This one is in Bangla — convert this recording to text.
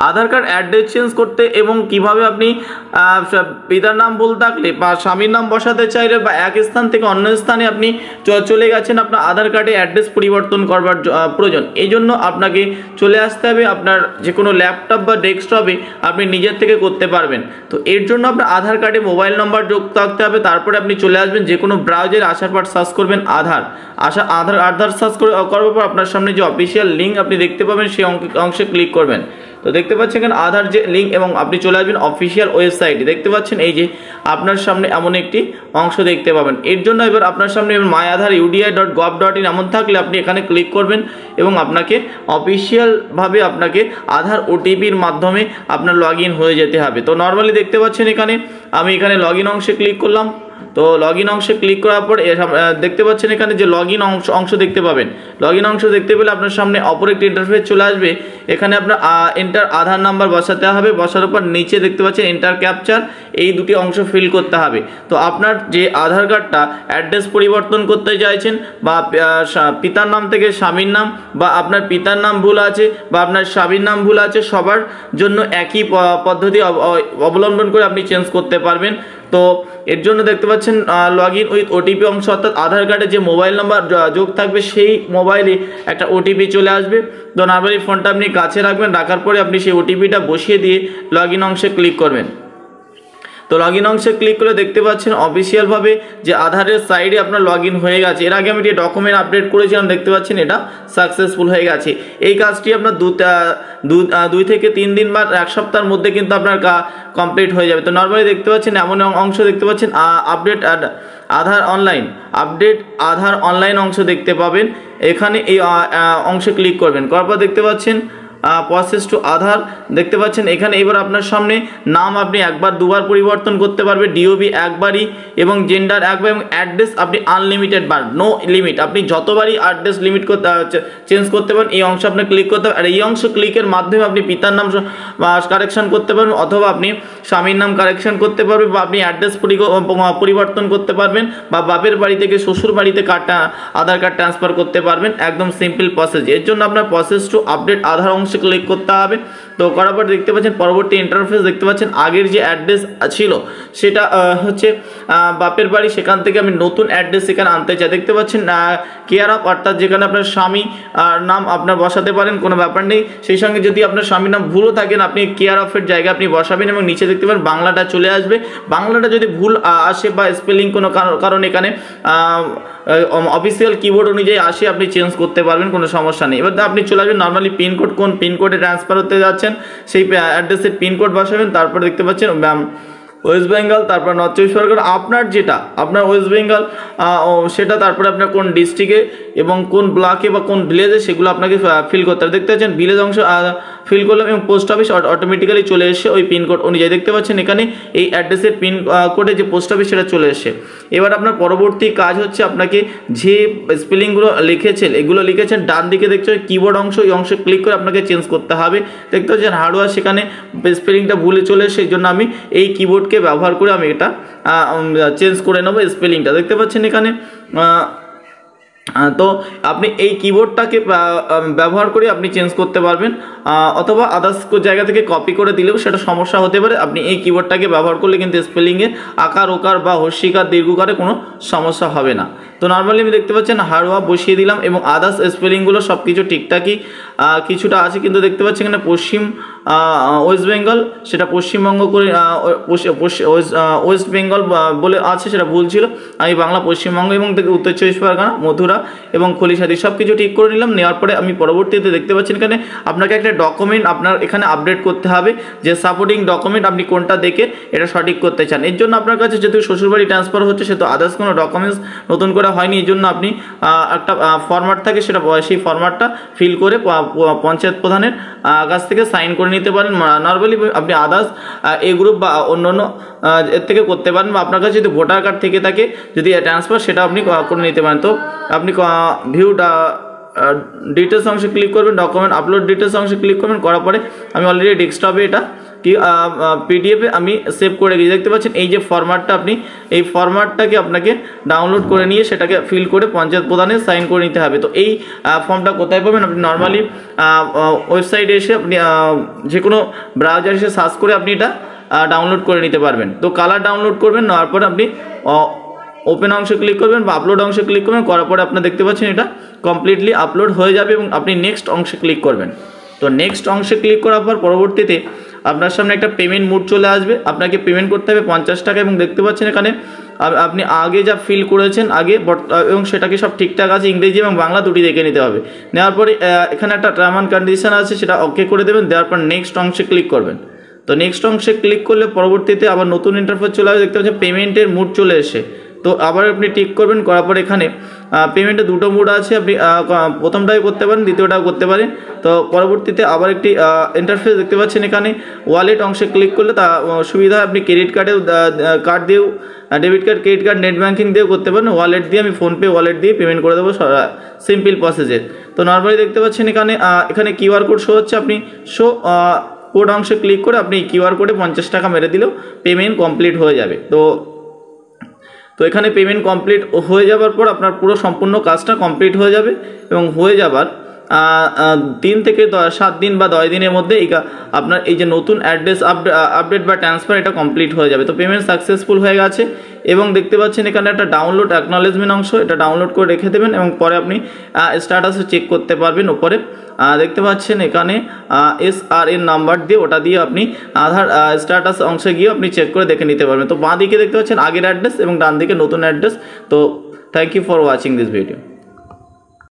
আধার কার্ড অ্যাড্রেস চেঞ্জ করতে এবং কিভাবে আপনি পিতার নাম ভুল থাকলে বা স্বামীর নাম বসাতে চাইলে বা এক স্থান থেকে অন্য স্থানে আপনি চলে গেছেন, আপনার আধার কার্ডে অ্যাড্রেস পরিবর্তন করবার প্রয়োজন। এই জন্য আপনাকে চলে আসতে হবে আপনার যে কোনো ল্যাপটপ বা ডেস্কটপে, আপনি নিজের থেকে করতে পারবেন। তো এর জন্য আপনার আধার কার্ডে মোবাইল নম্বর যোগ থাকতে হবে, তারপরে আপনি চলে আসবেন যে কোনো ব্রাউজারে, আসার পর সার্চ করবেন আধার সার্চ করার পর আপনার সামনে যে অফিসিয়াল লিঙ্ক আপনি দেখতে পাবেন সেই অংশে ক্লিক করবেন। তো দেখতে পাচ্ছেন এখানে আধার যে লিঙ্ক এবং আপনি চলে আসবেন অফিসিয়াল ওয়েবসাইটে। দেখতে পাচ্ছেন এই যে আপনার সামনে এমন একটি অংশ দেখতে পাবেন। এর জন্য এবার আপনার সামনে myadhar.udi.gov.in এমন থাকলে আপনি এখানে ক্লিক করবেন এবং আপনাকে অফিসিয়ালভাবে আপনাকে আধার ওটিপির মাধ্যমে আপনার লগ ইন হয়ে যেতে হবে। তো নর্মালি দেখতে পাচ্ছেন এখানে আমি এখানে লগ ইন অংশে ক্লিক করলাম। তো লগ ইন অংশে ক্লিক করার পর দেখতে পাচ্ছেন এখানে যে লগ ইন অংশ দেখতে পাবেন। লগ ইন অংশ দেখতে পেলে আপনার সামনে অপর একটি ইন্টারফেস চলে আসবে। এখানে আপনার এন্টার আধার নাম্বার বসাতে হবে, বসার পর নিচে দেখতে পাচ্ছেন এন্টার ক্যাপচার, এই দুটি অংশ ফিল করতে হবে। তো আপনার যে আধার কার্ডটা অ্যাড্রেস পরিবর্তন করতে চাইছেন বা পিতার নাম থেকে স্বামীর নাম, বা আপনার পিতার নাম ভুল আছে বা আপনার স্বামীর নাম ভুল আছে, সবার জন্য একই পদ্ধতি অবলম্বন করে আপনি চেঞ্জ করতে পারবেন। তো এর জন্য দেখতে পাচ্ছেন লগ ইন উইথ ওটিপি অংশ, অর্থাৎ আধার কার্ডে যে মোবাইল নাম্বার যোগ থাকবে সেই মোবাইলে একটা ওটিপি চলে আসবে। তো নর্মালি ফোনটা আপনি কাছে রাখবেন, রাখার পরে আপনি সেই ওটিপিটা বসিয়ে দিয়ে লগ ইন অংশে ক্লিক করবেন। তো লগ ইন অংশে ক্লিক করে দেখতে পাচ্ছেন অফিসিয়ালভাবে যে আধারের সাইডে আপনার লগ ইন হয়ে গেছে। এর আগে আমি যে ডকুমেন্ট আপডেট করেছিলাম দেখতে পাচ্ছেন এটা সাকসেসফুল হয়ে গেছে। এই কাজটি আপনার 2 থেকে 3 দিন বা 1 সপ্তাহের মধ্যে কিন্তু আপনার কমপ্লিট হয়ে যাবে। তো নর্মালি দেখতে পাচ্ছেন এমন অংশ দেখতে পাচ্ছেন আপডেট আধার অনলাইন অংশ দেখতে পাবেন। এখানে এই অংশে ক্লিক করবেন, করার পর দেখতে পাচ্ছেন প্রসেস টু আধার দেখতে পাচ্ছেন। এখানে এবার আপনার সামনে নাম আপনি একবার দুবার পরিবর্তন করতে পারবেন, ডিওবি একবারই এবং জেন্ডার একবার, এবং অ্যাড্রেস আপনি আনলিমিটেড বার, নো লিমিট, আপনি যতবারই অ্যাড্রেস লিমিট করতে চেঞ্জ করতে পারেন। এই অংশ আপনি ক্লিক করতে পারেন। আর এই অংশ ক্লিকের মাধ্যমে আপনি পিতার নাম কারেকশন করতে পারবেন, অথবা আপনি স্বামীর নাম কারেকশন করতে পারবেন, বা আপনি অ্যাড্রেস পরিবর্তন করতে পারবেন, বা বাপের বাড়ি থেকে শ্বশুর বাড়িতে আধার কার্ড ট্রান্সফার করতে পারবেন। একদম সিম্পল প্রসেস। এর জন্য আপনার প্রসেস টু আপডেট আধার অংশ ক্লিক করতে হবে। তো করার পর দেখতে পাচ্ছেন পরবর্তী ইন্টারফেস দেখতে পাচ্ছেন আগের যে অ্যাড্রেস ছিল সেটা হচ্ছে বাপের বাড়ি, সেখান থেকে আমি নতুন অ্যাড্রেস এখানে আনতে চাই। দেখতে পাচ্ছেন কেয়ার অফ, অর্থাৎ যেখানে আপনার স্বামী নাম আপনার বসাতে পারেন, কোনো ব্যাপার নেই। সেই সঙ্গে যদি আপনার স্বামীর নাম ভুলও থাকেন আপনি কেয়ার অফের জায়গায় আপনি বসাবেন, এবং নিচে দেখতে পাবেন বাংলাটা চলে আসবে। বাংলাটা যদি ভুল আসে বা স্পেলিং কোনো কারণ এখানে অফিসিয়াল কিবোর্ড অনুযায়ী আসে, আপনি চেঞ্জ করতে পারবেন, কোনো সমস্যা নেই। এবার আপনি চলে আসবেন নর্মালি পিনকোড, কোন পিনকোডে ট্রান্সফার হতে যাচ্ছেন সেই অ্যাড্রেসের পিনকোড বসাবেন। তারপর দেখতে পাচ্ছেন ওয়েস্ট বেঙ্গল, তারপর নর্থ চব্বিশ পরগনা, আপনার যেটা আপনার ওয়েস্ট বেঙ্গল সেটা, তারপরে আপনার কোন ডিস্ট্রিক্টে এবং কোন ব্লকে বা কোন ভিলেজে সেগুলো আপনাকে ফিল করতে হবে। দেখতে পাচ্ছেন ভিলেজ অংশ ফিল করলাম এবং পোস্ট অফিস অটোমেটিক্যালি চলে এসে ওই পিনকোড অনুযায়ী। দেখতে পাচ্ছেন এখানে এই অ্যাড্রেসের পিন কোডে যে পোস্ট অফিস সেটা চলে এসে। এবার আপনার পরবর্তী কাজ হচ্ছে আপনাকে যে স্পেলিংগুলো লিখেছেন ডান দিকে দেখছেন কিবোর্ড অংশ, এই অংশে ক্লিক করে আপনাকে চেঞ্জ করতে হবে। দেখতে পাচ্ছেন হার্ডওয়ার সেখানে স্পেলিংটা ভুলে চলে এসে, এই জন্য আমি এই কিবোর্ডকে ব্যবহার করে আমি এটা চেঞ্জ করে নেবো স্পেলিংটা। দেখতে পাচ্ছেন এখানে তো আপনি এই কিবোর্ডটাকে ব্যবহার করে আপনি চেঞ্জ করতে পারবেন, অথবা আদার্স জায়গা থেকে কপি করে দিলেও সেটা সমস্যা হতে পারে। আপনি এই কিবোর্ডটাকে ব্যবহার করলে কিন্তু স্পেলিংয়ে আকার ওকার বা হর্ষিকার দীর্ঘকারে কোনো সমস্যা হবে না। তো নর্মালি আমি দেখতে পাচ্ছেন হারওয়া বসিয়ে দিলাম এবং আদার্স স্পেলিংগুলো সব কিছু ঠিকঠাকই কিছুটা আছে, কিন্তু দেখতে পাচ্ছি এখানে পশ্চিম ওয়েস্ট বেঙ্গল সেটা পশ্চিমবঙ্গ করে ওয়েস্ট বেঙ্গল বলে আছে, সেটা ভুল ছিল। আমি বাংলা পশ্চিমবঙ্গ এবং উত্তর চব্বিশ পরগনা, মথুরা এবং খলিশাদি সব কিছু ঠিক করে নিলাম। নেওয়ার পরে আমি পরবর্তীতে দেখতে পাচ্ছেন এখানে আপনাকে একটা ডকুমেন্ট আপনার এখানে আপডেট করতে হবে, যে সাপোর্টিং ডকুমেন্ট আপনি কোনটা দেখে এটা সঠিক করতে চান। এর জন্য আপনার কাছে যেহেতু শ্বশুরবাড়ি ট্রান্সফার হচ্ছে সেহেতু আদার্স কোনো ডকুমেন্টস নতুন করে হয়নি, এই জন্য আপনি একটা ফরম্যাট থাকে সেটা সেই ফরম্যাটটা ফিল করে পঞ্চায়েত প্রধানের কাছ থেকে সাইন করে নিতে পারেন। নর্মালি আপনি আদার্স এই গ্রুপ বা অন্যান্য এর থেকে করতে পারেন, বা আপনার কাছে যদি ভোটার কার্ড থেকে থাকে যদি ট্রান্সফার সেটা আপনি করে নিতে পারেন। তো আপনি ভিউ ডিটেলস অংশে ক্লিক করবেন, ডকুমেন্ট আপলোড ডিটেলস অংশে ক্লিক করবেন, করার পরে আমি অলরেডি ডেস্কটপে এটা কি পিডিএফে আমি সেভ করে গিয়ে দেখতে পাচ্ছেন এই যে ফরম্যাটটা, আপনি এই ফরম্যাটটাকে আপনাকে ডাউনলোড করে নিয়ে সেটাকে ফিল করে পঞ্চায়েত প্রধানে সাইন করে নিতে হবে। তো এই ফর্মটা কোথায় পাবেন? আপনি নর্মালি ওয়েবসাইটে এসে আপনি যে কোনো ব্রাউজার এসে সার্চ করে আপনি এটা ডাউনলোড করে নিতে পারবেন। তো কালার ডাউনলোড করবেন, নেওয়ার পরে আপনি ওপেন অংশে ক্লিক করবেন বা আপলোড অংশে ক্লিক করবেন, করার পরে আপনার দেখতে পাচ্ছেন এটা কমপ্লিটলি আপলোড হয়ে যাবে এবং আপনি নেক্সট অংশে ক্লিক করবেন। তো নেক্সট অংশে ক্লিক করার পর পরবর্তীতে আপনার সামনে একটা পেমেন্ট মোড চলে আসবে, আপনাকে পেমেন্ট করতে হবে 50 টাকা এবং দেখতে পাচ্ছেন এখানে আপনি আগে যা ফিল করেছেন আগে এবং সেটাকে সব ঠিকঠাক আছে, ইংরেজি এবং বাংলা দুটি দেখে নিতে হবে। নেওয়ার পরে এখানে একটা টার্ম অ্যান্ড কন্ডিশন আছে, সেটা ওকে করে দেবেন, দেওয়ার পর নেক্সট অংশে ক্লিক করবেন। তো নেক্সট অংশে ক্লিক করলে পরবর্তীতে আবার নতুন ইন্টারফেস চলে আসবে, দেখতে পাচ্ছেন পেমেন্টের মোড চলে এসে। তো আবার আপনি টিক করবেন, করার পর এখানে পেমেন্টে দুটো মোড আছে, আপনি প্রথমটাও করতে পারেন, দ্বিতীয়টাও করতে পারেন। তো পরবর্তীতে আবার একটি ইন্টারফেস দেখতে পাচ্ছেন, এখানে ওয়ালেট অংশে ক্লিক করলে তা সুবিধা হয়, আপনি ক্রেডিট কার্ডেও কার্ড দিয়েও debit card, credit card, net banking দিয়েও করতে পারেন, ওয়ালেট দিয়ে আমি ফোনপে ওয়ালেট দিয়ে পেমেন্ট করে দেবো, সিম্পল প্রসেসে। তো নর্মালি দেখতে পাচ্ছেন এখানে কিউআর কোড শো হচ্ছে, আপনি কোড অংশে ক্লিক করে আপনি কিউআর কোডে 50 টাকা মেরে দিলেও পেমেন্ট কমপ্লিট হয়ে যাবে। তো এখানে পেমেন্ট কমপ্লিট হয়ে যাবার পর আপনার পুরো সম্পূর্ণ কাজটা কমপ্লিট হয়ে যাবে এবং হয়ে যাবার 3 থেকে 7 দিন বা 10 দিনের মধ্যে আপনার এই যে নতুন অ্যাড্রেস আপডেট বা ট্রান্সফার এটা কমপ্লিট হয়ে যাবে। তো পেমেন্ট সাকসেসফুল হয়ে গেছে এবং দেখতে পাচ্ছেন এখানে একটা ডাউনলোড অ্যাকনলেজমেন্ট অংশ, এটা ডাউনলোড করে রেখে দেবেন এবং পরে আপনি স্ট্যাটাসে চেক করতে পারবেন। উপরে দেখতে পাচ্ছেন এখানে SRN নাম্বার দিয়ে, ওটা দিয়ে আপনি আধার স্ট্যাটাস অংশে গিয়ে আপনি চেক করে দেখে নিতে পারবেন। তো বাঁ দিকে দেখতে পাচ্ছেন আগের অ্যাড্রেস এবং ডান দিকে নতুন অ্যাড্রেস। তো thank you for watching this video.